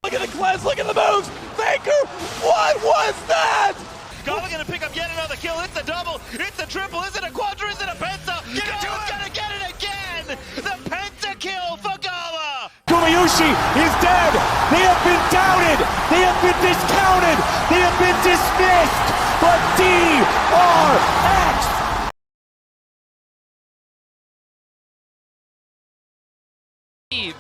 Look at the cleanse, look at the moves! Faker, what was that? Gala gonna pick up yet another kill. It's a double, it's a triple, is it a quadra, is it a penta? Gala's gonna get it again! The penta kill for Gala! Gumayushi is dead! They have been doubted! They have been discounted! They have been dismissed! But DRX!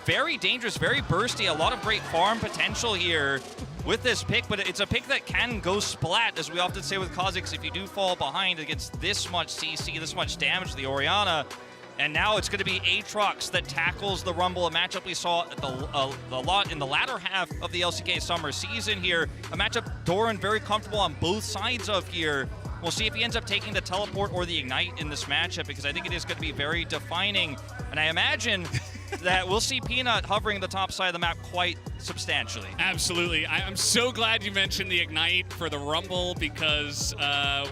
Very dangerous, very bursty, a lot of great farm potential here with this pick, but it's a pick that can go splat, as we often say with Kha'Zix. If you do fall behind against this much CC, this much damage to the Orianna, and now it's going to be Aatrox that tackles the Rumble, a matchup we saw at a lot in the latter half of the LCK summer season here, a matchup Doran very comfortable on both sides of here. We'll see if he ends up taking the teleport or the ignite in this matchup, because I think it is going to be very defining, and I imagine that we'll see Peanut hovering the top side of the map quite substantially. Absolutely. I'm so glad you mentioned the Ignite for the Rumble, because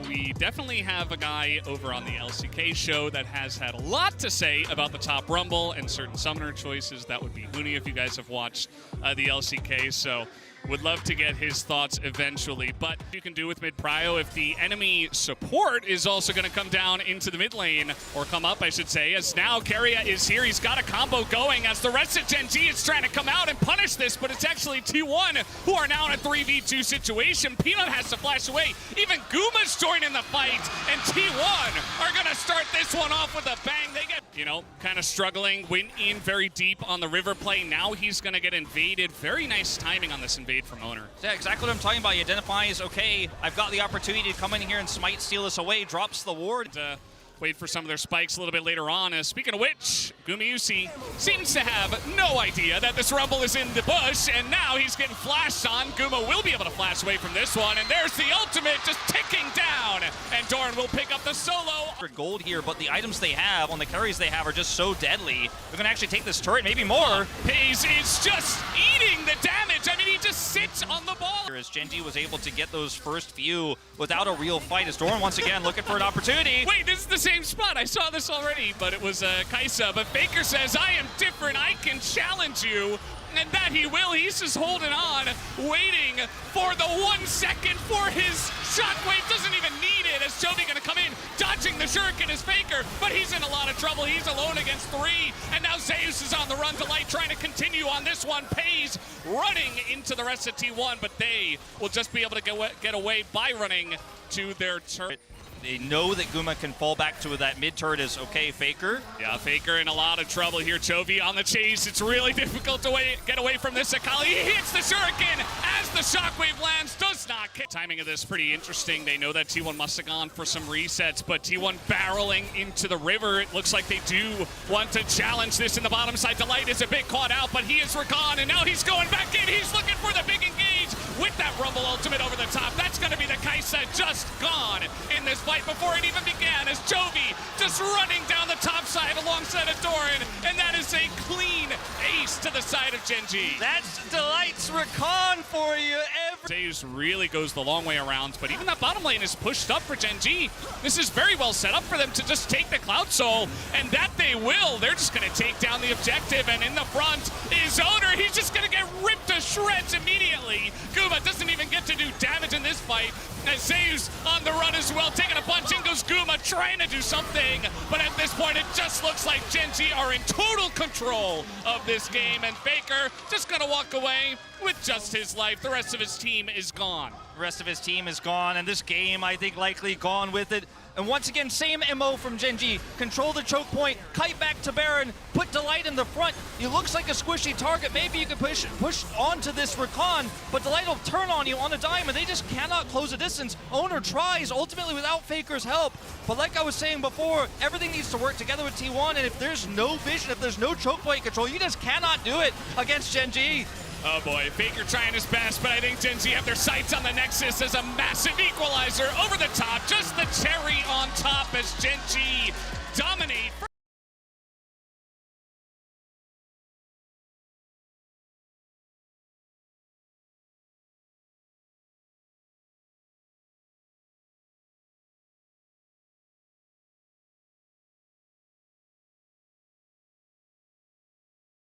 we definitely have a guy over on the LCK show that has had a lot to say about the top Rumble and certain summoner choices. That would be Huni if you guys have watched the LCK, so would love to get his thoughts eventually. But you can do with mid-prio if the enemy support is also going to come down into the mid lane, or come up, I should say, as now Keria is here. He's got a combo going as the rest of Gen G is trying to come out and punish this, but it's actually T1 who are now in a 3v2 situation. Peanut has to flash away. Even Guma's joining the fight, and T1 are going to start this one off with a bang. They get, you know, kind of struggling, went in very deep on the river play. Now he's going to get invaded. Very nice timing on this invade from Owner. Yeah, exactly what I'm talking about. He identifies, okay, I've got the opportunity to come in here and smite, steal this away, drops the ward. Wait for some of their spikes a little bit later on. Speaking of which, Gumayusi seems to have no idea that this Rumble is in the bush, and now he's getting flashed on. Guma will be able to flash away from this one, and there's the ultimate just ticking down, and Doran will pick up the solo. For gold here, but the items they have, on the carries they have, are just so deadly. They're gonna actually take this turret, maybe more. Pays is just eating the damage. I mean, he just sits on the ball. As Gen G was able to get those first few without a real fight, as Doran once again looking for an opportunity. Wait, this is the same spot. I saw this already, but it was Kaisa. But Faker says, I am different. I can challenge you. And that he will. He's just holding on, waiting for the 1 second for his shockwave. Doesn't even need it, as Chovy gonna come in, dodging the shuriken is Faker, but he's in a lot of trouble. He's alone against 3, and now Zeus is on the run to light, trying to continue on this one. Pays running into the rest of T1, but they will just be able to get away by running to their turret. They know that Guma can fall back to that mid turret is okay, Faker. Yeah, Faker in a lot of trouble here. Chovy on the chase. It's really difficult to get away from this. Akali, he hits the shuriken as the shockwave lands, does not hit. Timing of this pretty interesting. They know that T1 must have gone for some resets, but T1 barreling into the river. It looks like they do want to challenge this in the bottom side. Delight is a bit caught out, but he is gone, and now he's going back in. He's looking for the big engage with that Rumble ultimate over the top. That's going to be the Kaisa just gone in this fight before it even began, as Chovy just running down the top side alongside of Doran, and that is a clean ace to the side of Gen G. That's Delight's recon for you. Zeus really goes the long way around, but even that bottom lane is pushed up for Gen G. This is very well set up for them to just take the Cloud Soul, and that they will. They're just going to take down the objective, and in the front is Owner. He's just going to get ripped to shreds immediately. Guma doesn't even get to do damage in this fight, as Zeus on the run as well, taking a punch. In goes Guma, trying to do something, but at this point it just looks like Gen G are in total control of this game, and Faker just gonna walk away with just his life. The rest of his team is gone. The rest of his team is gone, and this game, I think, likely gone with it. And once again, same MO from Gen G. Control the choke point, kite back to Baron, put Delight in the front. He looks like a squishy target. Maybe you can push onto this recon, but Delight will turn on you on a dime, and they just cannot close the distance. Owner tries, ultimately without Faker's help. But like I was saying before, everything needs to work together with T1, and if there's no vision, if there's no choke point control, you just cannot do it against Gen G. Oh boy, Faker trying his best, but I think Gen Z have their sights on the Nexus as a massive equalizer over the top. Just the cherry on top as Gen G dominate.